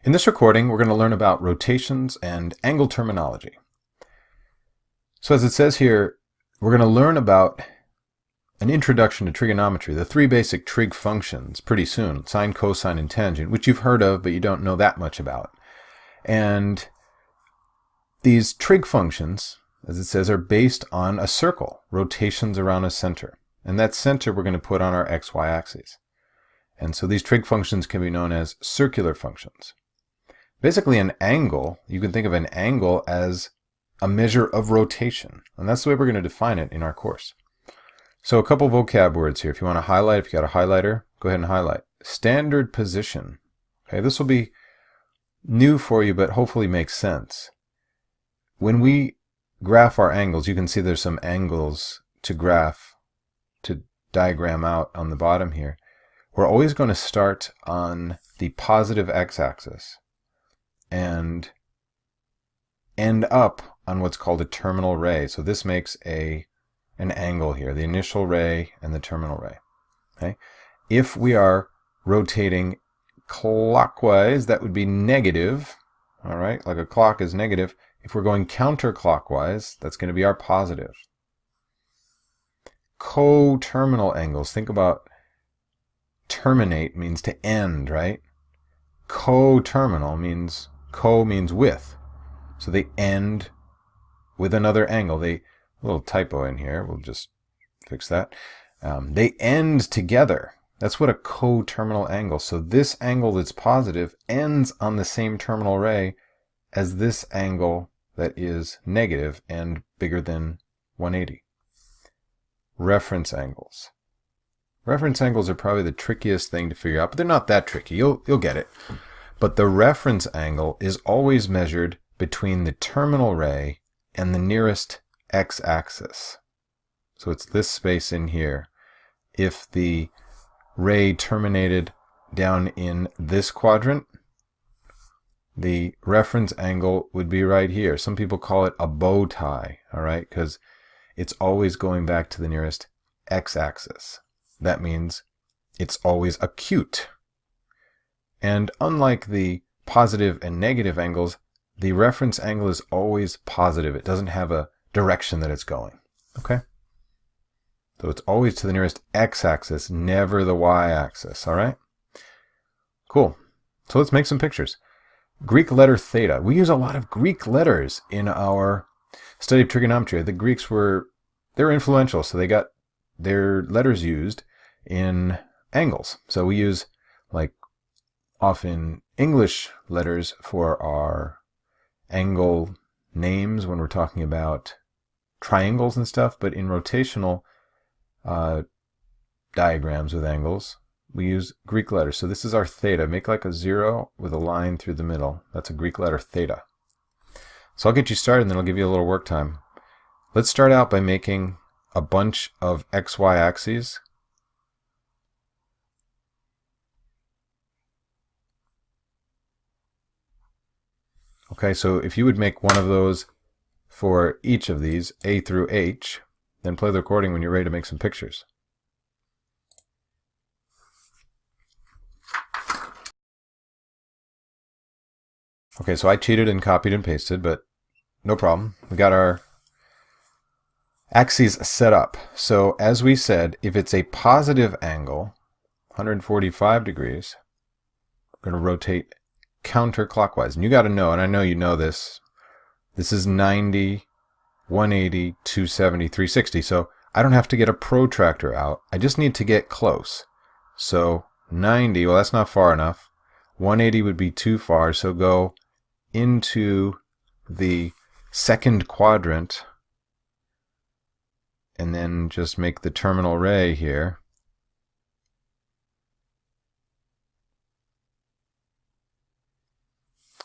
In this recording, we're going to learn about rotations and angle terminology. So as it says here, we're going to learn about an introduction to trigonometry, the three basic trig functions, pretty soon, sine, cosine, and tangent, which you've heard of, but you don't know that much about. And these trig functions, as it says, are based on a circle, rotations around a center. And that center we're going to put on our xy axes. And so these trig functions can be known as circular functions. Basically, an angle, you can think of an angle as a measure of rotation. And that's the way we're going to define it in our course. So a couple vocab words here. If you want to highlight, if you got a highlighter, go ahead and highlight. Standard position. Okay, this will be new for you, but hopefully makes sense. When we graph our angles, you can see there's some angles to graph, to diagram out on the bottom here. We're always going to start on the positive x-axis and end up on what's called a terminal ray. So this makes an angle here, the initial ray and the terminal ray. Okay? If we are rotating clockwise, that would be negative. All right, like a clock is negative. If we're going counterclockwise, that's going to be our positive. Coterminal angles. Think about terminate means to end, right? Coterminal means with. So they end with another angle. A little typo in here. We'll just fix that. They end together. That's what a coterminal angle. So this angle that's positive ends on the same terminal ray as this angle that is negative and bigger than 180. Reference angles. Reference angles are probably the trickiest thing to figure out, but they're not that tricky. You'll get it. But the reference angle is always measured between the terminal ray and the nearest x-axis. So it's this space in here. If the ray terminated down in this quadrant, the reference angle would be right here. Some people call it a bow tie, all right, because it's always going back to the nearest x-axis. That means it's always acute. And unlike the positive and negative angles, the reference angle is always positive. It doesn't have a direction that it's going. Okay? So it's always to the nearest x-axis, never the y-axis. All right? Cool. So let's make some pictures. Greek letter theta. We use a lot of Greek letters in our study of trigonometry. The Greeks they're influential, so they got their letters used in angles. So we use like often English letters for our angle names when we're talking about triangles and stuff, but in rotational diagrams with angles, we use Greek letters. So this is our theta. Make like a 0 with a line through the middle. That's a Greek letter theta. So I'll get you started and then I'll give you a little work time. Let's start out by making a bunch of xy axes. Okay, so if you would make one of those for each of these, A through H, then play the recording when you're ready to make some pictures. Okay, so I cheated and copied and pasted, but no problem. We got our axes set up. So as we said, if it's a positive angle, 145 degrees, we're going to rotate counterclockwise. And you got to know, and I know you know this, this is 90, 180, 270, 360. So I don't have to get a protractor out. I just need to get close. So 90, well, that's not far enough. 180 would be too far, so go into the second quadrant and then just make the terminal ray here.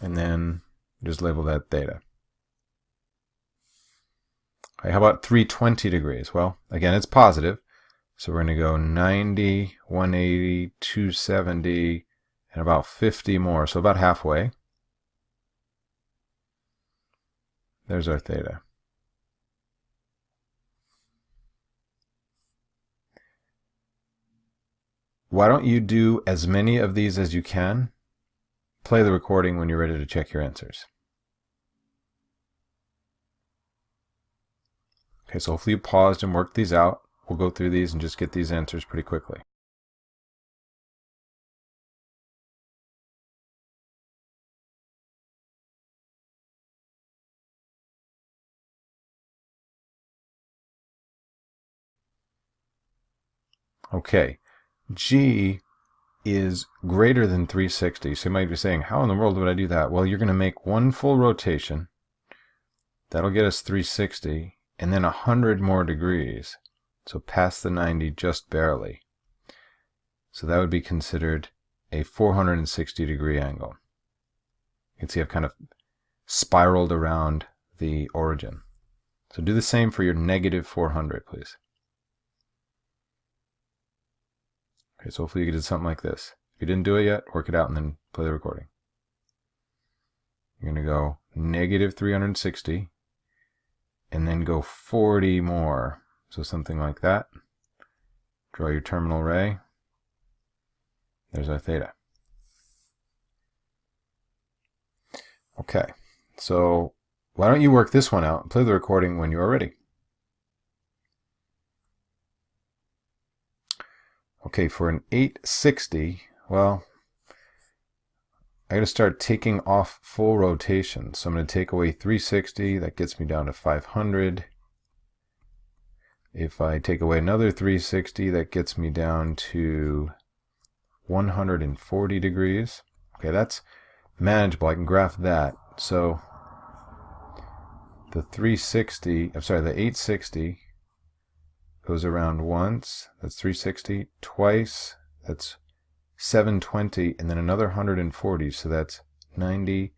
And then just label that theta. Okay, how about 320 degrees? Well, again, it's positive. So we're going to go 90, 180, 270, and about 50 more. So about halfway. There's our theta. Why don't you do as many of these as you can play the recording when you're ready to check your answers. Okay, so hopefully you paused and worked these out. We'll go through these and just get these answers pretty quickly. Okay, G is greater than 360. So you might be saying, how in the world would I do that? Well, you're going to make one full rotation. That'll get us 360, and then 100 more degrees. So past the 90 just barely. So that would be considered a 460 degree angle. You can see I've kind of spiraled around the origin. So do the same for your negative 400, please. Okay, so hopefully you did something like this. If you didn't do it yet, work it out and then play the recording. You're going to go negative 360 and then go 40 more. So something like that. Draw your terminal ray. There's our theta. Okay, so why don't you work this one out and play the recording when you are ready. Okay, for an 860, well, I got to start taking off full rotation. So I'm going to take away 360. That gets me down to 500. If I take away another 360, that gets me down to 140 degrees. Okay, that's manageable. I can graph that. So the 860 goes around once, that's 360, twice, that's 720, and then another 140, so that's 90,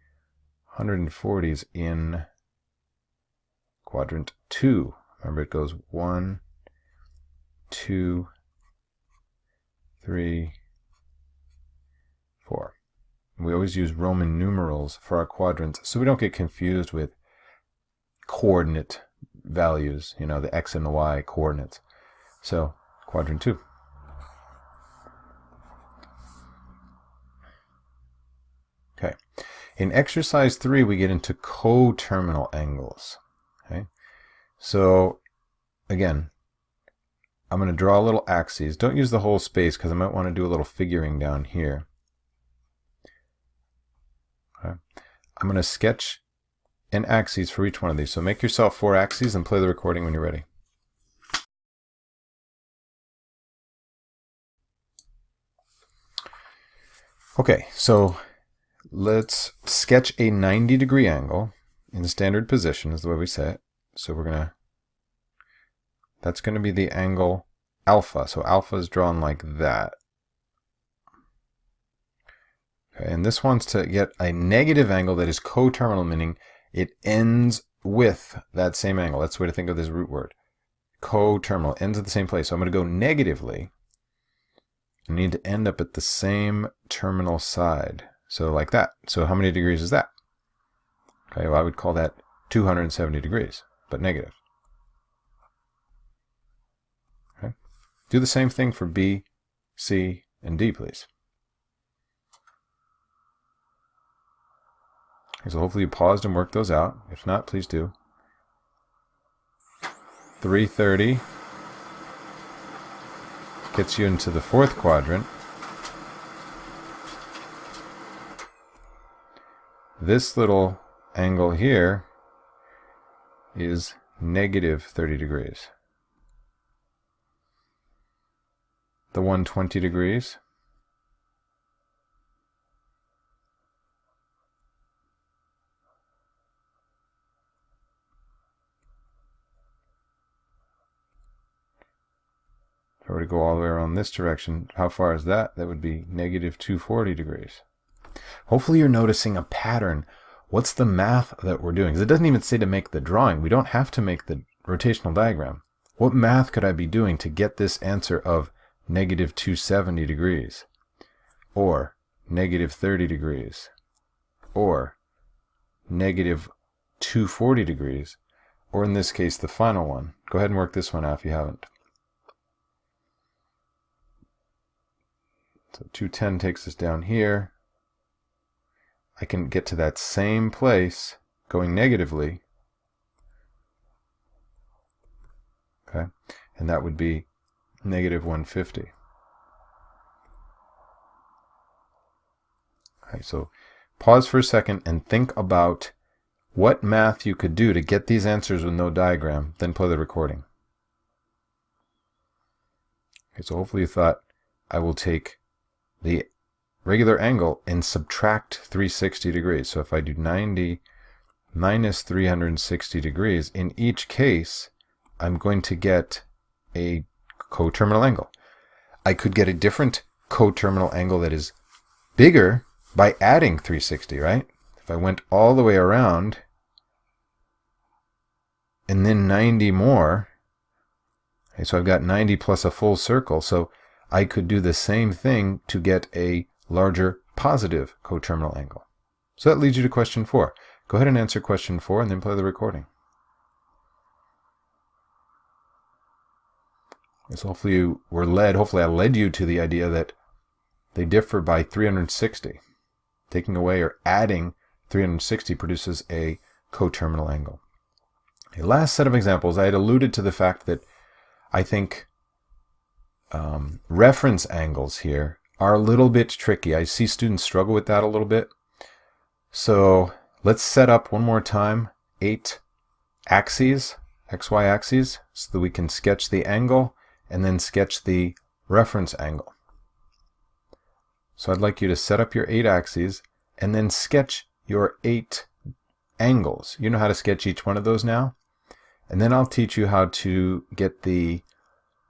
140s in quadrant 2. Remember, it goes 1, 2, 3, 4. We always use Roman numerals for our quadrants so we don't get confused with coordinate values, you know, the x and the y coordinates. So, quadrant 2. Okay. In exercise 3, we get into coterminal angles. Okay. So, again, I'm going to draw a little axes. Don't use the whole space because I might want to do a little figuring down here. Okay. I'm going to sketch an axis for each one of these. So make yourself 4 axes and play the recording when you're ready. Okay, so let's sketch a 90 degree angle in standard position is the way we say it. So that's going to be the angle alpha. So alpha is drawn like that. Okay, and this wants to get a negative angle that is coterminal, meaning it ends with that same angle. That's the way to think of this root word. Coterminal, ends at the same place. So I'm going to go negatively. I need to end up at the same terminal side. So like that. So how many degrees is that? Okay, well I would call that 270 degrees, but negative. Okay. Do the same thing for B, C, and D, please. So hopefully you paused and worked those out. If not, please do. 330 gets you into the 4th quadrant. This little angle here is negative 30 degrees. The 120 degrees if I were to go all the way around this direction, how far is that? That would be negative 240 degrees. Hopefully you're noticing a pattern. What's the math that we're doing? Because it doesn't even say to make the drawing. We don't have to make the rotational diagram. What math could I be doing to get this answer of negative 270 degrees? Or negative 30 degrees? Or negative 240 degrees? Or in this case, the final one. Go ahead and work this one out if you haven't. So 210 takes us down here. I can get to that same place going negatively. Okay, and that would be negative 150. Okay, so pause for a second and think about what math you could do to get these answers with no diagram, then play the recording. Okay, so hopefully you thought, I will take the regular angle and subtract 360 degrees. So if I do 90 minus 360 degrees, in each case, I'm going to get a coterminal angle. I could get a different coterminal angle that is bigger by adding 360, right? If I went all the way around and then 90 more, okay, so I've got 90 plus a full circle, so I could do the same thing to get a larger positive coterminal angle. So that leads you to question 4. Go ahead and answer question 4 and then play the recording. So hopefully you were led, hopefully I led you to the idea that they differ by 360. Taking away or adding 360 produces a coterminal angle. A last set of examples, I had alluded to the fact that I think reference angles here are a little bit tricky. I see students struggle with that a little bit. So let's set up one more time 8 axes, XY axes, so that we can sketch the angle and then sketch the reference angle. So I'd like you to set up your 8 axes and then sketch your 8 angles. You know how to sketch each one of those now? And then I'll teach you how to get the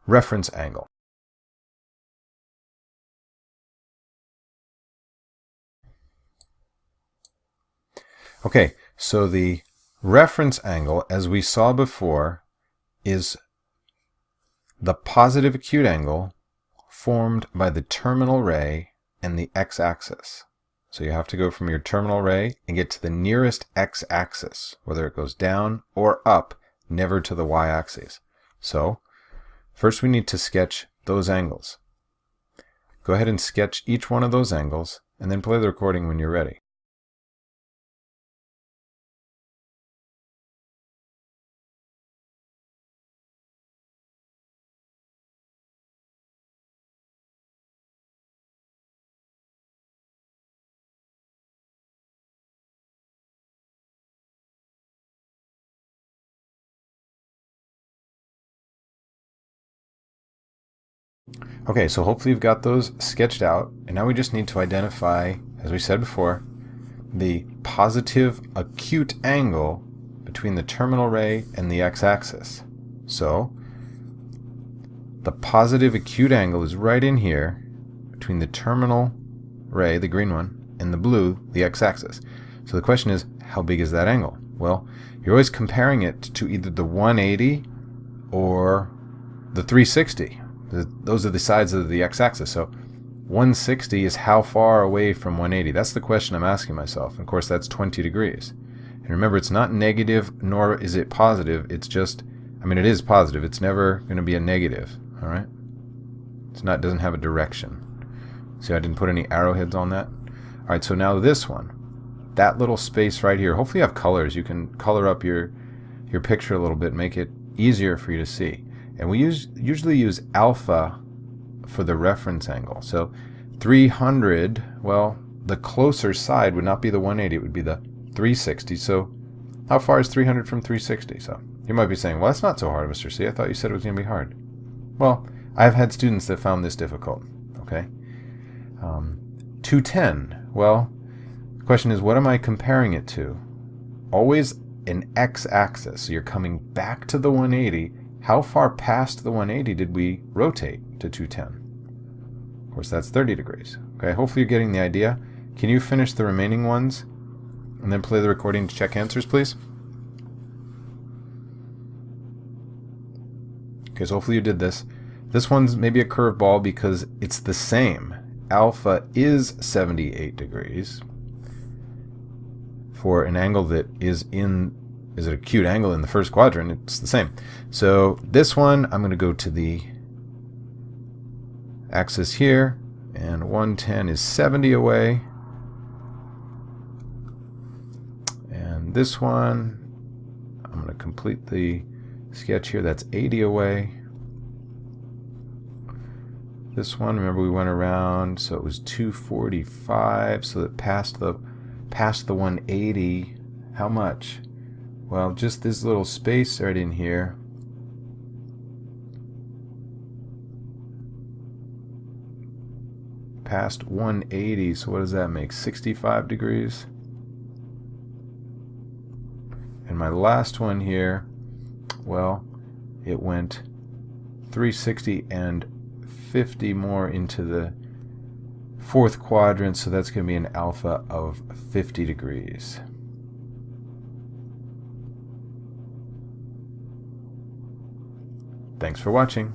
reference angle. Okay, so the reference angle, as we saw before, is the positive acute angle formed by the terminal ray and the x-axis. So you have to go from your terminal ray and get to the nearest x-axis, whether it goes down or up, never to the y-axis. So first we need to sketch those angles. Go ahead and sketch each one of those angles and then play the recording when you're ready. Okay, so hopefully you've got those sketched out, and now we just need to identify, as we said before, the positive acute angle between the terminal ray and the x-axis. So the positive acute angle is right in here between the terminal ray, the green one, and the blue, the x-axis. So the question is, how big is that angle? Well, you're always comparing it to either the 180 or the 360. Those are the sides of the x-axis. So 160 is how far away from 180. That's the question I'm asking myself. And of course, that's 20 degrees. And remember, it's not negative, nor is it positive. It's just, I mean, it is positive. It's never going to be a negative. All right? It's not, doesn't have a direction. See, I didn't put any arrowheads on that. All right, so now this one, that little space right here. Hopefully you have colors. You can color up your picture a little bit, make it easier for you to see. And we usually use alpha for the reference angle. So 300, well, the closer side would not be the 180, it would be the 360. So how far is 300 from 360? So you might be saying, well, that's not so hard, Mr. C. I thought you said it was going to be hard. Well, I've had students that found this difficult. Okay. 210. Well, the question is, what am I comparing it to? Always an x-axis. So you're coming back to the 180. How far past the 180 did we rotate to 210? Of course, that's 30 degrees. Okay, hopefully you're getting the idea. Can you finish the remaining ones and then play the recording to check answers, please? Okay, so hopefully you did this. This one's maybe a curveball because it's the same. Alpha is 78 degrees for an angle that is an acute angle in the first quadrant. It's the same. So this one, I'm going to go to the axis here, and 110 is 70 away. And this one, I'm going to complete the sketch here. That's 80 away. This one, remember we went around, so it was 245, so it passed the 180. How much? Well, just this little space right in here. Past 180, so what does that make? 65 degrees. And my last one here, well, it went 360 and 50 more into the fourth quadrant, so that's going to be an alpha of 50 degrees. Thanks for watching.